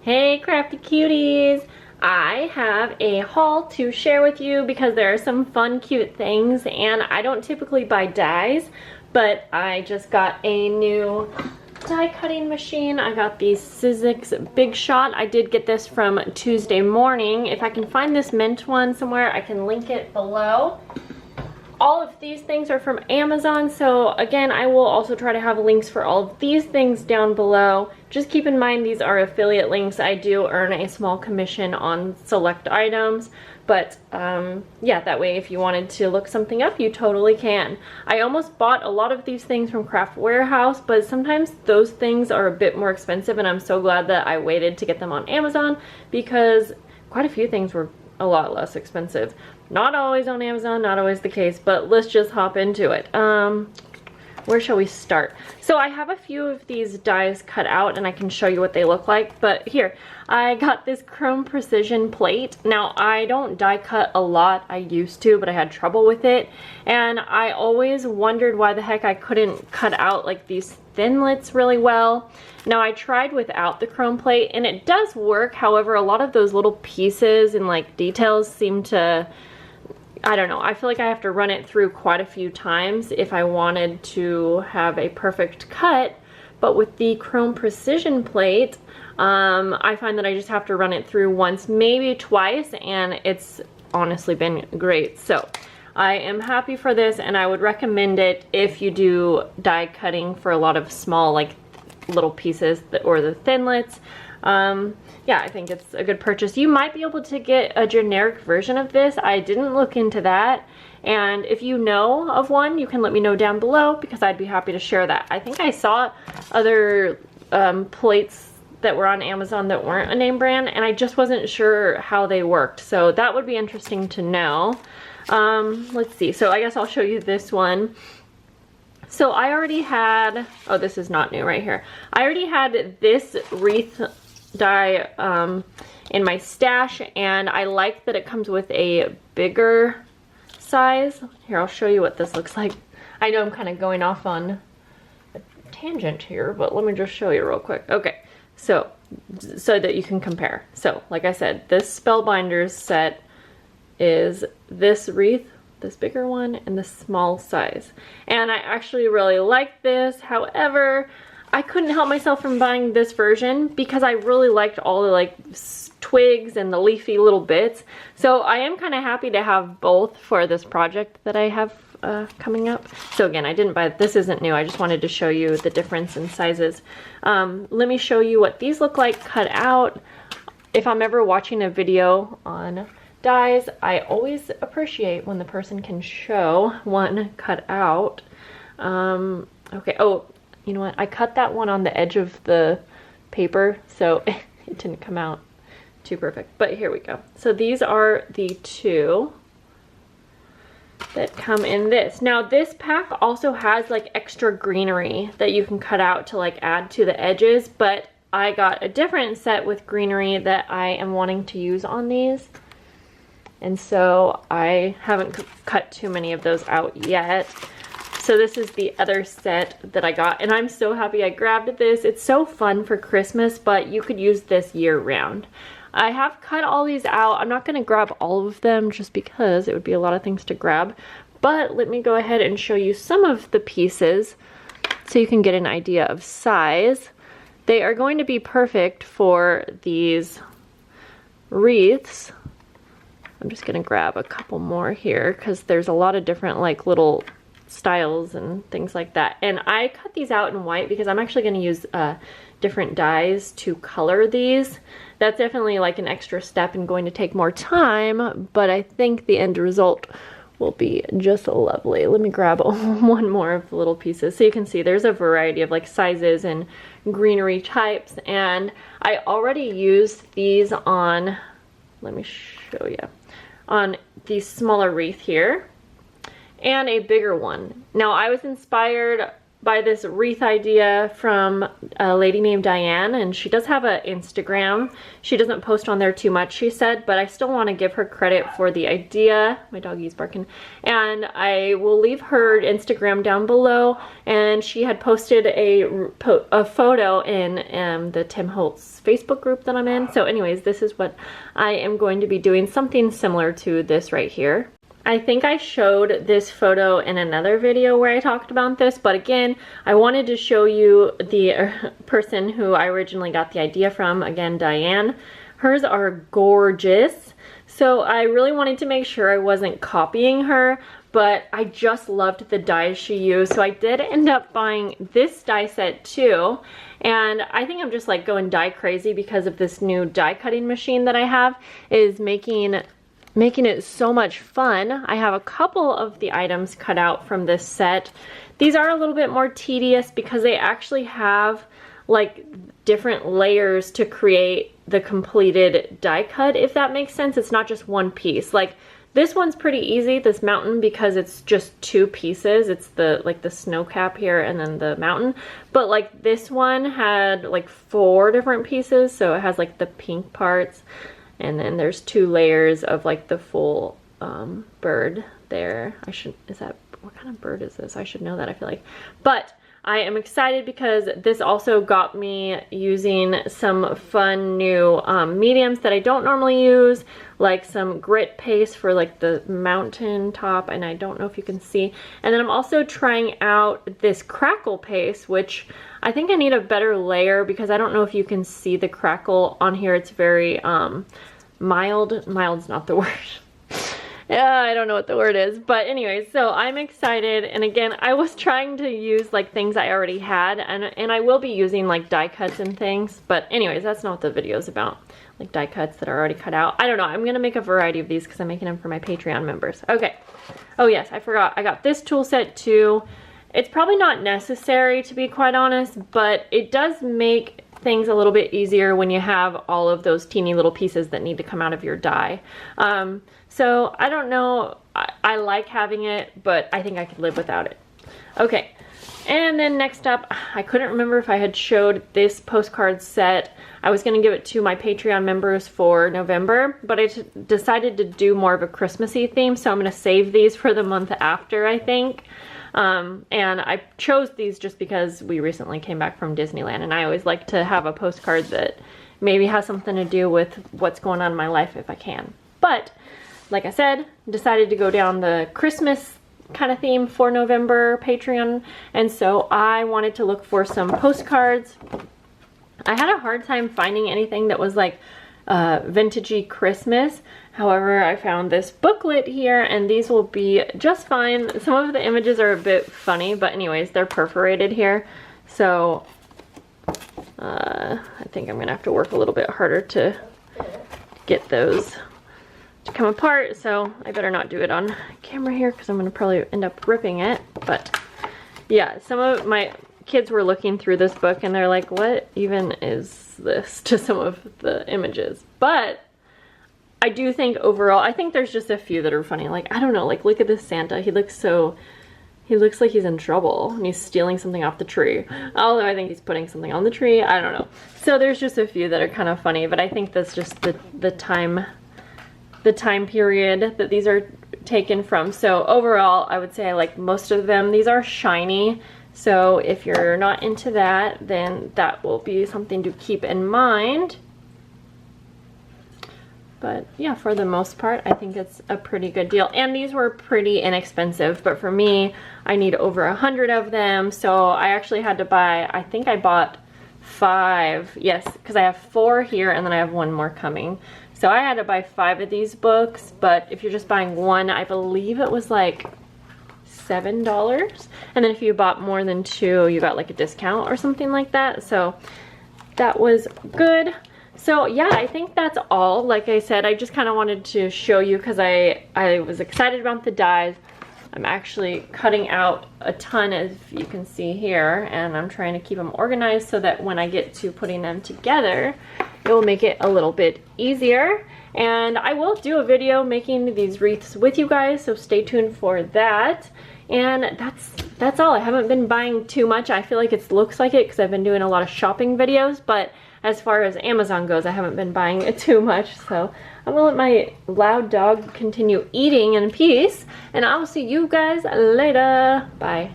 Hey crafty cuties! I have a haul to share with you because there are some fun cute things, and I don't typically buy dies, but I just got a new die cutting machine. I got the Sizzix Big Shot. I did get this from Tuesday Morning. If I can find this mint one somewhere, I can link it below. All of these things are from Amazon, so again, I will also try to have links for all of these things down below. Just keep in mind these are affiliate links. I do earn a small commission on select items, but yeah, that way if you wanted to look something up, you totally can. I almost bought a lot of these things from Craft Warehouse, but sometimes those things are a bit more expensive, and I'm so glad that I waited to get them on Amazon because quite a few things were a lot less expensive. Not always on Amazon, not always the case, but let's just hop into it. Where shall we start? So I have a few of these dies cut out and I can show you what they look like, but here, I got this chrome precision plate. Now, I don't die cut a lot. I used to, but I had trouble with it, and I always wondered why the heck I couldn't cut out like these thinlits really well. Now, I tried without the chrome plate and it does work. However, a lot of those little pieces and like details seem to, I don't know, I feel like I have to run it through quite a few times if I wanted to have a perfect cut. But with the chrome precision plate, I find that I just have to run it through once, maybe twice, and it's honestly been great. So I am happy for this, and I would recommend it if you do die cutting for a lot of small like little pieces or the thinlits. Yeah, I think it's a good purchase. You might be able to get a generic version of this. I didn't look into that, and if you know of one, you can let me know down below because I'd be happy to share that. I think I saw other plates that were on Amazon that weren't a name brand, and I just wasn't sure how they worked, so that would be interesting to know. Let's see, so I guess I'll show you this one. So I already had, oh, this is not new right here. I already had this wreath die in my stash, and I like that it comes with a bigger size. Here, I'll show you what this looks like. I know I'm kind of going off on a tangent here, but let me just show you real quick. Okay, so that you can compare. So like I said, this Spellbinders set is this wreath, this bigger one, and the small size, and I actually really like this. However, I couldn't help myself from buying this version because I really liked all the like twigs and the leafy little bits. So I am kind of happy to have both for this project that I have coming up. So again, I didn't buy, this isn't new, I just wanted to show you the difference in sizes. Let me show you what these look like cut out. If I'm ever watching a video on dies, I always appreciate when the person can show one cut out. Okay, oh, you know what, I cut that one on the edge of the paper, so it didn't come out too perfect, but here we go. So these are the two that come in this. Now this pack also has like extra greenery that you can cut out to like add to the edges, but I got a different set with greenery that I am wanting to use on these, and so I haven't cut too many of those out yet. So this is the other set that I got, and I'm so happy I grabbed this. It's so fun for Christmas, but you could use this year round. I have cut all these out. I'm not going to grab all of them just because it would be a lot of things to grab, but let me go ahead and show you some of the pieces so you can get an idea of size. They are going to be perfect for these wreaths. I'm just going to grab a couple more here because there's a lot of different like little styles and things like that, and I cut these out in white because I'm actually going to use different dyes to color these. That's definitely like an extra step and going to take more time, but I think the end result will be just lovely. Let me grab one more of the little pieces so you can see there's a variety of like sizes and greenery types, and I already used these on, let me show you, on the smaller wreath here and a bigger one. Now I was inspired by this wreath idea from a lady named Diane, and she does have an Instagram. She doesn't post on there too much, she said, but I still want to give her credit for the idea. My doggy's barking. And I will leave her Instagram down below, and she had posted a photo in the Tim Holtz Facebook group that I'm in. So anyways, this is what I am going to be doing, something similar to this right here. I think I showed this photo in another video where I talked about this, but again, I wanted to show you the person who I originally got the idea from, again, Diane. Hers are gorgeous, so I really wanted to make sure I wasn't copying her, but I just loved the dies she used, so I did end up buying this die set too, and I think I'm just like going die crazy because of this new die cutting machine that I have is making it so much fun. I have a couple of the items cut out from this set. These are a little bit more tedious because they actually have like different layers to create the completed die cut, if that makes sense. It's not just one piece. Like this one's pretty easy, this mountain, because it's just two pieces. It's the like the snow cap here and then the mountain. But like this one had like 4 different pieces, so it has like the pink parts. And then there's 2 layers of like the full bird there. What kind of bird is this? I should know that, I feel like. But I am excited because this also got me using some fun new mediums that I don't normally use, like some grit paste for like the mountain top, and I don't know if you can see. And then I'm also trying out this crackle paste, which I think I need a better layer because I don't know if you can see the crackle on here. It's very mild. Mild's not the word. Yeah, I don't know what the word is, but anyways, so I'm excited. And again, I was trying to use like things I already had, and I will be using like die cuts and things, but anyways, that's not what the video is about, like die cuts that are already cut out. I don't know, I'm gonna make a variety of these because I'm making them for my Patreon members. Okay. Oh yes, I forgot, I got this tool set too. It's probably not necessary, to be quite honest, but it does make things a little bit easier when you have all of those teeny little pieces that need to come out of your die. So I don't know, I like having it, but I think I could live without it. Okay, and then next up, I couldn't remember if I had showed this postcard set. I was gonna give it to my Patreon members for November, but I decided to do more of a Christmassy theme, so I'm gonna save these for the month after, I think. And I chose these just because we recently came back from Disneyland, and I always like to have a postcard that maybe has something to do with what's going on in my life if I can. But like I said, decided to go down the Christmas kind of theme for November Patreon, and so I wanted to look for some postcards. I had a hard time finding anything that was like vintagey Christmas. However, I found this booklet here, and these will be just fine. Some of the images are a bit funny, but anyways, they're perforated here. So I think I'm gonna have to work a little bit harder to get those to come apart. So I better not do it on camera here because I'm gonna probably end up ripping it. But yeah, some of my kids were looking through this book and they're like, what even is this, to some of the images. But I do think overall, I think there's just a few that are funny. Like, I don't know, like look at this Santa. He looks like he's in trouble and he's stealing something off the tree. Although I think he's putting something on the tree. I don't know. So there's just a few that are kind of funny, but I think that's just the time period that these are taken from. So overall, I would say I like most of them. These are shiny. So if you're not into that, then that will be something to keep in mind. But yeah, for the most part, I think it's a pretty good deal. And these were pretty inexpensive, but for me, I need over 100 of them. So I actually had to buy, I think I bought 5, yes, because I have 4 here and then I have 1 more coming. So I had to buy 5 of these books, but if you're just buying 1, I believe it was like $7. And then if you bought more than 2, you got like a discount or something like that. So that was good. So yeah, I think that's all. Like I said, I just kind of wanted to show you because I was excited about the dies. I'm actually cutting out a ton, as you can see here, and I'm trying to keep them organized so that when I get to putting them together, it will make it a little bit easier. And I will do a video making these wreaths with you guys, so stay tuned for that. And that's all. I haven't been buying too much. I feel like it looks like it because I've been doing a lot of shopping videos, but as far as Amazon goes, I haven't been buying it too much. So I'm gonna let my loud dog continue eating in peace, and I'll see you guys later. Bye.